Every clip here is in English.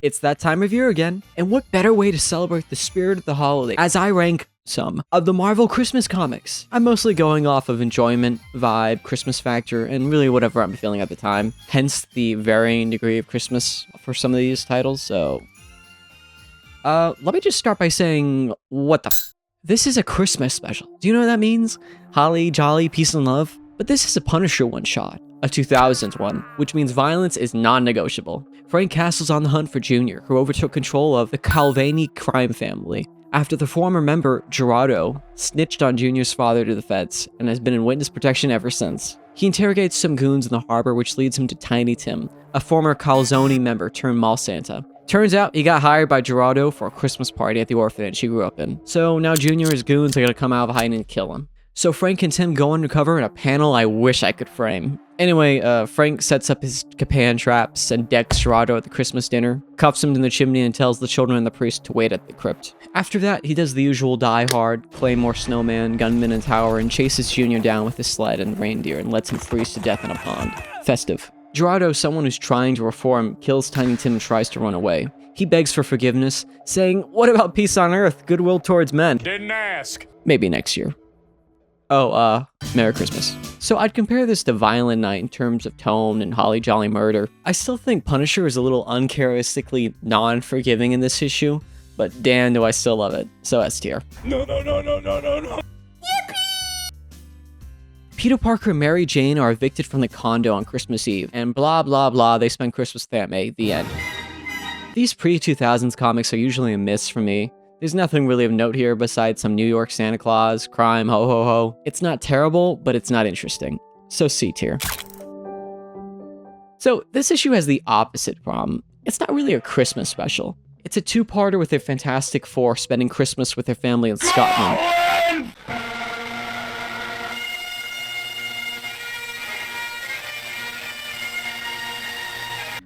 It's that time of year again, and what better way to celebrate the spirit of the holiday as I rank some of the Marvel Christmas comics. I'm mostly going off of enjoyment, vibe, Christmas factor, and really whatever I'm feeling at the time, hence the varying degree of Christmas for some of these titles, so... let me just start by saying, what the f? This is a Christmas special. Do you know what that means? Holly, jolly, peace and love? But this is a Punisher one-shot, a 2000s one, which means violence is non-negotiable. Frank Castle's on the hunt for Junior, who overtook control of the Calvani crime family, after the former member, Gerardo, snitched on Junior's father to the feds, and has been in witness protection ever since. He interrogates some goons in the harbor, which leads him to Tiny Tim, a former Calzone member turned mall Santa. Turns out he got hired by Gerardo for a Christmas party at the orphanage he grew up in. So now Junior and his goons are gonna come out of hiding and kill him. So Frank and Tim go undercover in a panel I wish I could frame. Anyway, Frank sets up his Capan traps and decks Gerardo at the Christmas dinner, cuffs him to the chimney and tells the children and the priest to wait at the crypt. After that, he does the usual Die Hard, Claymore snowman, gunman and tower, and chases Junior down with his sled and reindeer and lets him freeze to death in a pond. Festive. Gerardo, someone who's trying to reform, kills Tiny Tim and tries to run away. He begs for forgiveness, saying, "What about peace on earth, goodwill towards men?" Didn't ask. Maybe next year. Oh, Merry Christmas. So I'd compare this to Violent Night in terms of tone and holly jolly murder. I still think Punisher is a little uncharacteristically non-forgiving in this issue, but damn do I still love it. So S tier. No. Peter Parker and Mary Jane are evicted from the condo on Christmas Eve, and blah blah blah, they spend Christmas with Aunt May, the end. These pre-2000s comics are usually a miss for me. There's nothing really of note here besides some New York Santa Claus, crime, ho ho ho. It's not terrible, but it's not interesting. So C tier. So this issue has the opposite problem. It's not really a Christmas special. It's a two-parter with their Fantastic Four spending Christmas with their family in Scotland.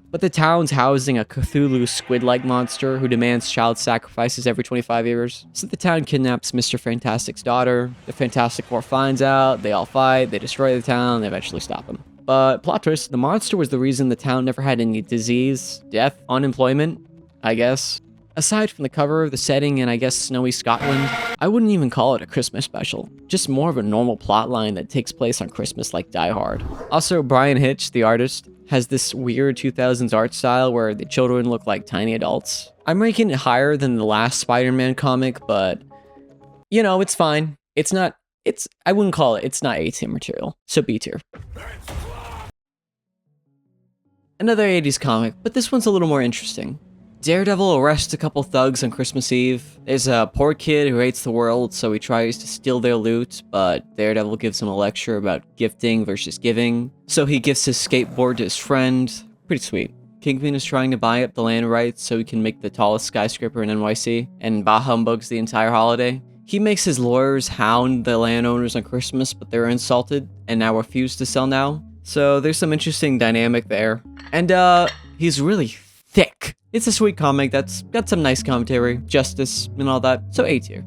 But the town's housing a Cthulhu squid-like monster who demands child sacrifices every 25 years. So the town kidnaps Mr. Fantastic's daughter. The Fantastic Four finds out, they all fight, they destroy the town, they eventually stop him. But plot twist, the monster was the reason the town never had any disease, death, unemployment, I guess. Aside from the cover, the setting, and I guess snowy Scotland, I wouldn't even call it a Christmas special. Just more of a normal plotline that takes place on Christmas like Die Hard. Also, Brian Hitch, the artist, has this weird 2000s art style where the children look like tiny adults. I'm ranking it higher than the last Spider-Man comic, but you know, it's fine. I wouldn't call it, it's not A tier material, so B tier. Another 80s comic, but this one's a little more interesting. Daredevil arrests a couple thugs on Christmas Eve. There's a poor kid who hates the world, so he tries to steal their loot, but Daredevil gives him a lecture about gifting versus giving. So he gives his skateboard to his friend. Pretty sweet. Kingpin is trying to buy up the land rights so he can make the tallest skyscraper in NYC, and bah humbugs the entire holiday. He makes his lawyers hound the landowners on Christmas, but they're insulted, and now refuse to sell now. So there's some interesting dynamic there. And he's really thick. It's a sweet comic that's got some nice commentary, justice, and all that, so A tier.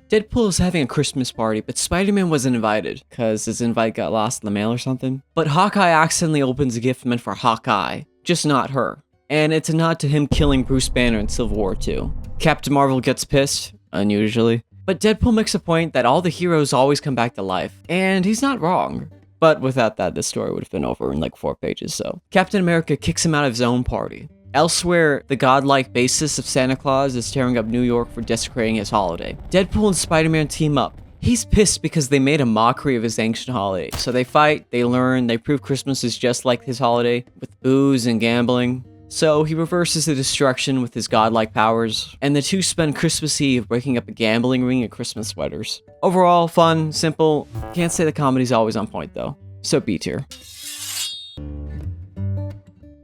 Deadpool is having a Christmas party, but Spider-Man wasn't invited, cause his invite got lost in the mail or something. But Hawkeye accidentally opens a gift meant for Hawkeye, just not her. And it's a nod to him killing Bruce Banner in Civil War 2. Captain Marvel gets pissed, unusually. But Deadpool makes a point that all the heroes always come back to life, and he's not wrong. But without that, this story would have been over in like 4 pages, so. Captain America kicks him out of his own party. Elsewhere, the godlike basis of Santa Claus is tearing up New York for desecrating his holiday. Deadpool and Spider-Man team up. He's pissed because they made a mockery of his ancient holiday. So they fight, they learn, they prove Christmas is just like his holiday, with booze and gambling. So he reverses the destruction with his godlike powers, and the two spend Christmas Eve breaking up a gambling ring and Christmas sweaters. Overall, fun, simple. Can't say the comedy's always on point though, so B tier.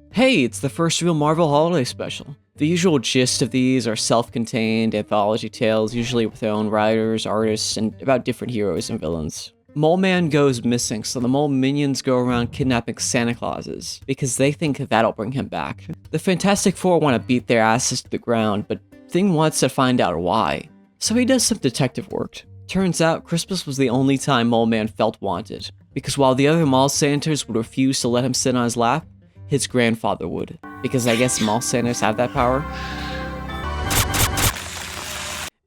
Hey, it's the first real Marvel holiday special. The usual gist of these are self-contained anthology tales, usually with their own writers, artists, and about different heroes and villains. Mole Man goes missing, so the mole minions go around kidnapping Santa Clauses, because they think that'll bring him back. The Fantastic Four want to beat their asses to the ground, but Thing wants to find out why. So he does some detective work. Turns out Christmas was the only time Mole Man felt wanted, because while the other mall Santas would refuse to let him sit on his lap, his grandfather would, because I guess mall Santas have that power.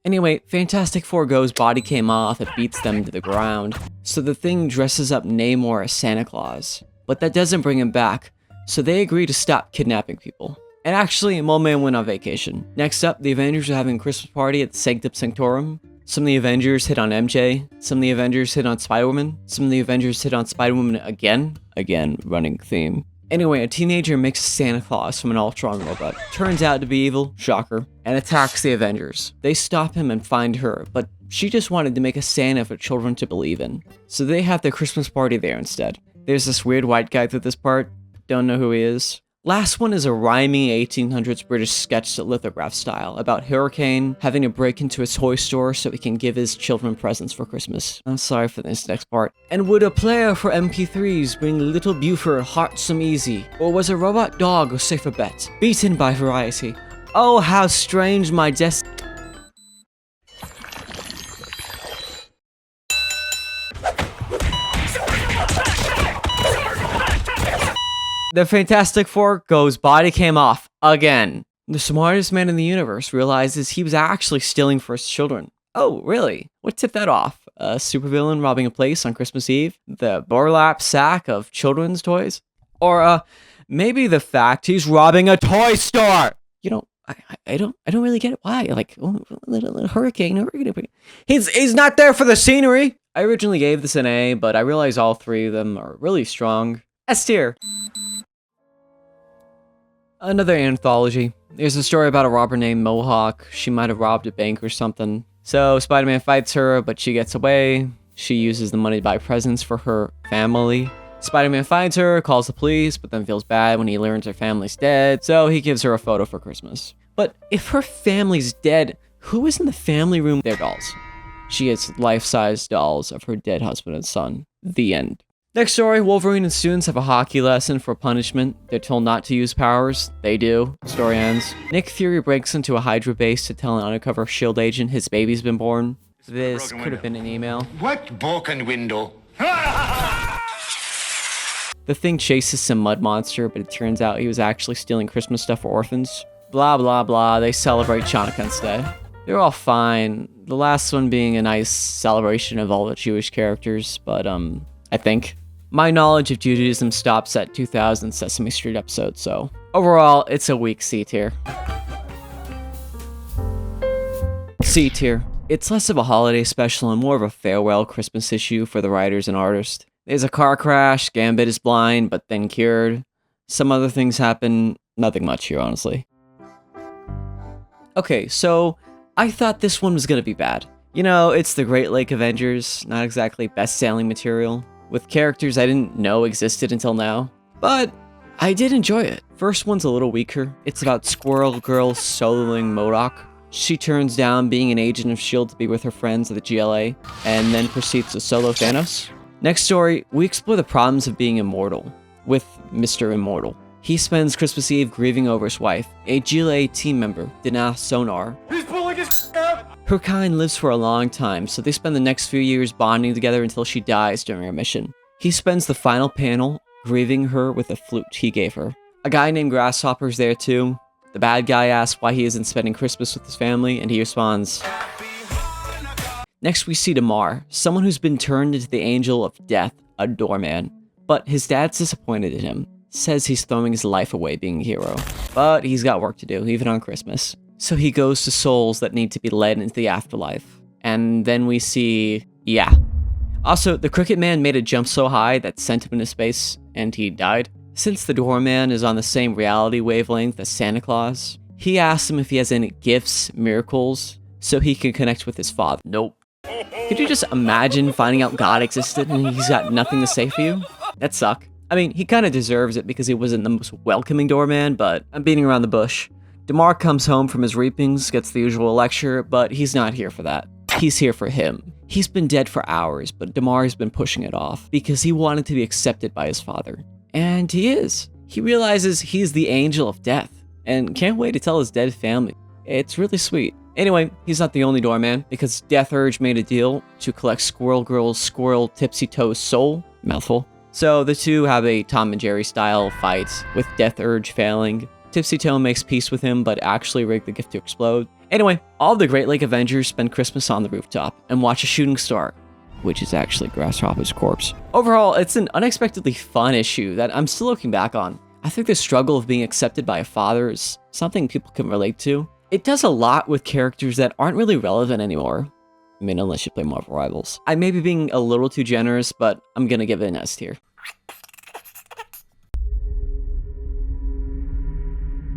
Anyway, Fantastic Four goes body cam off, it beats them to the ground, so the Thing dresses up Namor as Santa Claus. But that doesn't bring him back, so they agree to stop kidnapping people. And actually, Mole Man went on vacation. Next up, the Avengers are having a Christmas party at the Sanctum Sanctorum. Some of the Avengers hit on MJ, some of the Avengers hit on Spider-Woman, some of the Avengers hit on Spider-Woman again. Again, running theme. Anyway, a teenager makes Santa Claus from an Ultron robot. Turns out to be evil, shocker, and attacks the Avengers. They stop him and find her, but she just wanted to make a Santa for children to believe in. So they have their Christmas party there instead. There's this weird white guy through this part, don't know who he is. Last one is a rhyming 1800s British sketch lithograph style about Hurricane having to break into a toy store so he can give his children presents for Christmas. I'm sorry for this next part. And would a player for MP3s bring Little Buford heartsome easy? Or was a robot dog a safer bet? Beaten by variety. Oh, how strange my destiny. The Fantastic Four goes body cam off again. The smartest man in the universe realizes he was actually stealing for his children. Oh, really? What tipped that off? A supervillain robbing a place on Christmas Eve? The burlap sack of children's toys? Or, maybe the fact he's robbing a toy store? You know, I don't really get it. Why? Like, little hurricane. He's not there for the scenery. I originally gave this an A, but I realize all three of them are really strong. S tier. Another anthology. There's a story about a robber named Mohawk. She might have robbed a bank or something. So Spider-Man fights her, but she gets away. She uses the money to buy presents for her family. Spider-Man finds her, calls the police, but then feels bad when he learns her family's dead, so he gives her a photo for Christmas. But if her family's dead, who is in the family room? Their dolls. She has life-size dolls of her dead husband and son. The end. Next story, Wolverine and students have a hockey lesson for punishment. They're told not to use powers. They do. Story ends. Nick Fury breaks into a Hydra base to tell an undercover S.H.I.E.L.D. agent his baby's been born. This could have been an email. What broken window? The Thing chases some mud monster, but it turns out he was actually stealing Christmas stuff for orphans. Blah, blah, blah. They celebrate Chanukah's Day. They're all fine. The last one being a nice celebration of all the Jewish characters, but, I think. My knowledge of Judaism stops at 2000 Sesame Street episode, so overall, it's a weak C tier. C tier. It's less of a holiday special and more of a farewell Christmas issue for the writers and artists. There's a car crash, Gambit is blind, but then cured. Some other things happen, nothing much here, honestly. Okay, so I thought this one was gonna be bad. You know, it's the Great Lake Avengers, not exactly best-selling material, with characters I didn't know existed until now. But I did enjoy it. First one's a little weaker. It's about Squirrel Girl soloing MODOK. She turns down being an agent of S.H.I.E.L.D. to be with her friends at the GLA, and then proceeds to solo Thanos. Next story, we explore the problems of being immortal, with Mr. Immortal. He spends Christmas Eve grieving over his wife, a GLA team member, Dana Sonar. He's pulling his up! Her kind lives for a long time, so they spend the next few years bonding together until she dies during her mission. He spends the final panel grieving her with a flute he gave her. A guy named Grasshopper's there too. The bad guy asks why he isn't spending Christmas with his family, and he responds. Next we see Damar, someone who's been turned into the Angel of Death, a doorman. But his dad's disappointed in him, says he's throwing his life away being a hero. But he's got work to do, even on Christmas. So he goes to souls that need to be led into the afterlife. And then we see... yeah. Also, the Cricket Man made a jump so high that sent him into space, and he died. Since the doorman is on the same reality wavelength as Santa Claus, he asks him if he has any gifts, miracles, so he can connect with his father. Nope. Could you just imagine finding out God existed and he's got nothing to say for you? That'd suck. I mean, he kind of deserves it because he wasn't the most welcoming doorman, but I'm beating around the bush. Damar comes home from his reapings, gets the usual lecture, but he's not here for that. He's here for him. He's been dead for hours, but Damar's been pushing it off because he wanted to be accepted by his father. And he is. He realizes he's the Angel of Death and can't wait to tell his dead family. It's really sweet. Anyway, he's not the only doorman because Death Urge made a deal to collect Squirrel Girl's Squirrel Tipsy Toes soul, mouthful, So the two have a Tom and Jerry style fight, with Death Urge failing. Tipsy Toe makes peace with him, but actually rigged the gift to explode. Anyway, all the Great Lake Avengers spend Christmas on the rooftop and watch a shooting star, which is actually Grasshopper's corpse. Overall, it's an unexpectedly fun issue that I'm still looking back on. I think the struggle of being accepted by a father is something people can relate to. It does a lot with characters that aren't really relevant anymore. I mean, unless you play Marvel Rivals. I may be being a little too generous, but I'm gonna give it an S tier.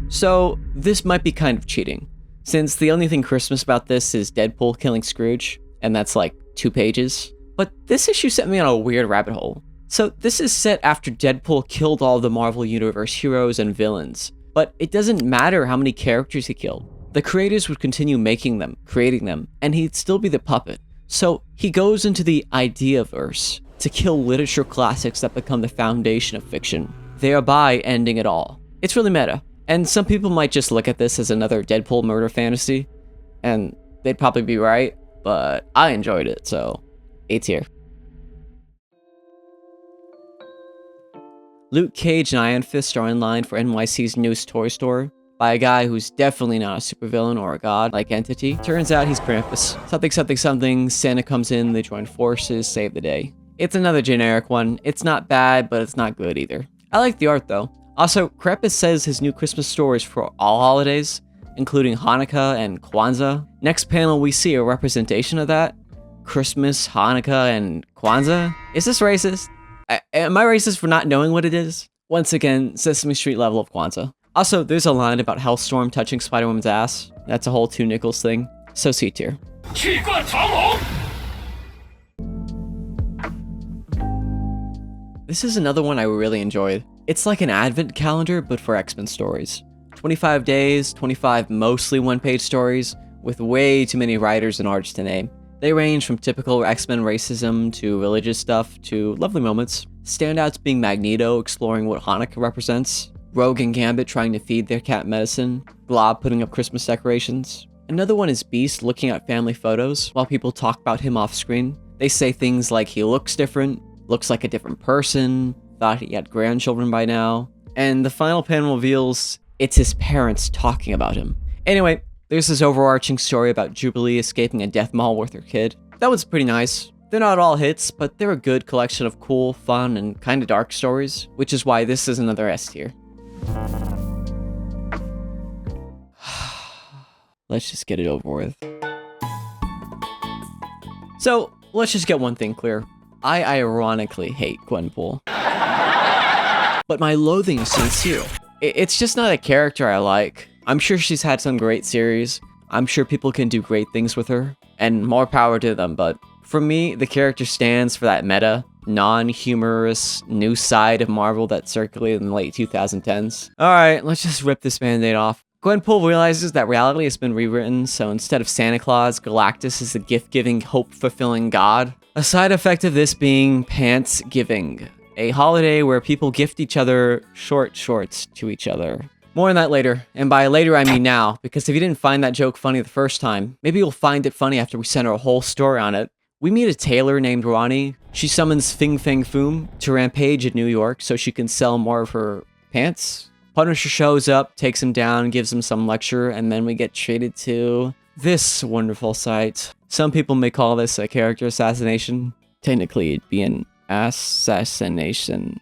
So, this might be kind of cheating, since the only thing Christmas about this is Deadpool killing Scrooge, and that's like 2 pages. But this issue sent me on a weird rabbit hole. So, this is set after Deadpool killed all the Marvel Universe heroes and villains, but it doesn't matter how many characters he killed. The creators would continue making them, creating them, and he'd still be the puppet. So, he goes into the idea-verse to kill literature classics that become the foundation of fiction, thereby ending it all. It's really meta. And some people might just look at this as another Deadpool murder fantasy, and they'd probably be right, but I enjoyed it, so A tier. Luke Cage and Iron Fist are in line for NYC's newest toy store by a guy who's definitely not a supervillain or a god-like entity. Turns out he's Krampus. Something, Santa comes in, they join forces, save the day. It's another generic one. It's not bad, but it's not good either. I like the art though. Also, Krampus says his new Christmas store is for all holidays, including Hanukkah and Kwanzaa. Next panel, we see a representation of that. Christmas, Hanukkah, and Kwanzaa? Is this racist? Am I racist for not knowing what it is? Once again, Sesame Street level of Kwanzaa. Also, there's a line about Hellstorm touching Spider-Woman's ass. That's a whole 2 nickels thing. So C tier. This is another one I really enjoyed. It's like an advent calendar, but for X-Men stories. 25 days, 25 mostly one-page stories, with way too many writers and artists to name. They range from typical X-Men racism to religious stuff to lovely moments. Standouts being Magneto exploring what Hanukkah represents, Rogue and Gambit trying to feed their cat medicine, Blob putting up Christmas decorations. Another one is Beast looking at family photos while people talk about him off screen. They say things like he looks different, looks like a different person, thought he had grandchildren by now, and the final panel reveals it's his parents talking about him. Anyway, there's this overarching story about Jubilee escaping a death mall with her kid. That was pretty nice. They're not all hits, but they're a good collection of cool, fun, and kinda dark stories, which is why this is another S tier. Let's just get it over with. So, let's just get one thing clear. I ironically hate Gwenpool. But my loathing is sincere. It's just not a character I like. I'm sure she's had some great series. I'm sure people can do great things with her, and more power to them, but for me, the character stands for that meta, non-humorous new side of Marvel that circulated in the late 2010s. Alright, let's just rip this band-aid off. Gwenpool realizes that reality has been rewritten, so instead of Santa Claus, Galactus is the gift-giving, hope-fulfilling god. A side effect of this being pants-giving, a holiday where people gift each other short shorts to each other. More on that later, and by later I mean now, because if you didn't find that joke funny the first time, maybe you'll find it funny after we center a whole story on it. We meet a tailor named Ronnie. She summons Fing Fang Foom to rampage in New York so she can sell more of her pants. Punisher shows up, takes him down, gives him some lecture, and then we get treated to this wonderful sight. Some people may call this a character assassination. Technically, it'd be an assassination.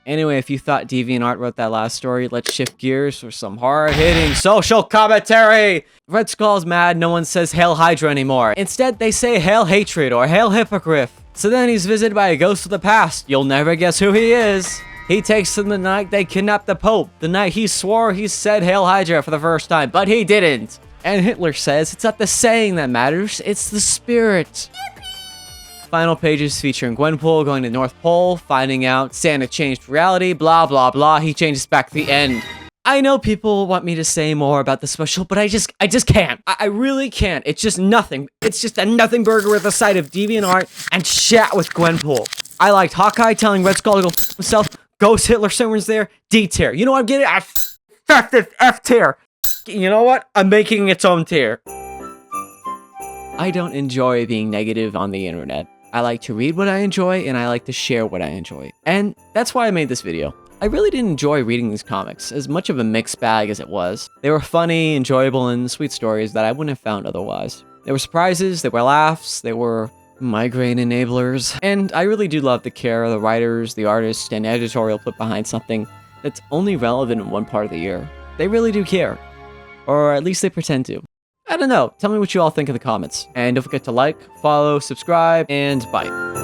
Anyway, if you thought DeviantArt wrote that last story, let's shift gears for some hard-hitting social commentary! Red Skull's mad no one says Hail Hydra anymore. Instead, they say Hail Hatred or Hail Hippogriff. So then he's visited by a ghost of the past. You'll never guess who he is. He takes them the night they kidnapped the Pope, the night he swore he said Hail Hydra for the first time, but he didn't. And Hitler says it's not the saying that matters, it's the spirit. Final pages featuring Gwenpool going to North Pole, finding out Santa changed reality, blah blah blah, he changes back to the end. I know people want me to say more about the special, but I just can't. I really can't. It's just nothing. It's just a nothing burger with a side of DeviantArt and chat with Gwenpool. I liked Hawkeye telling Red Skull to go f himself, Ghost Hitler Summers there, D tier. You know what I'm getting? F tier. You know what? I'm making its own tier. I don't enjoy being negative on the internet. I like to read what I enjoy, and I like to share what I enjoy. And that's why I made this video. I really didn't enjoy reading these comics, as much of a mixed bag as it was. They were funny, enjoyable, and sweet stories that I wouldn't have found otherwise. There were surprises, there were laughs, there were migraine enablers, and I really do love the care the writers, the artists, and editorial put behind something that's only relevant in one part of the year. They really do care. Or at least they pretend to. I don't know, tell me what you all think in the comments. And don't forget to like, follow, subscribe, and bye.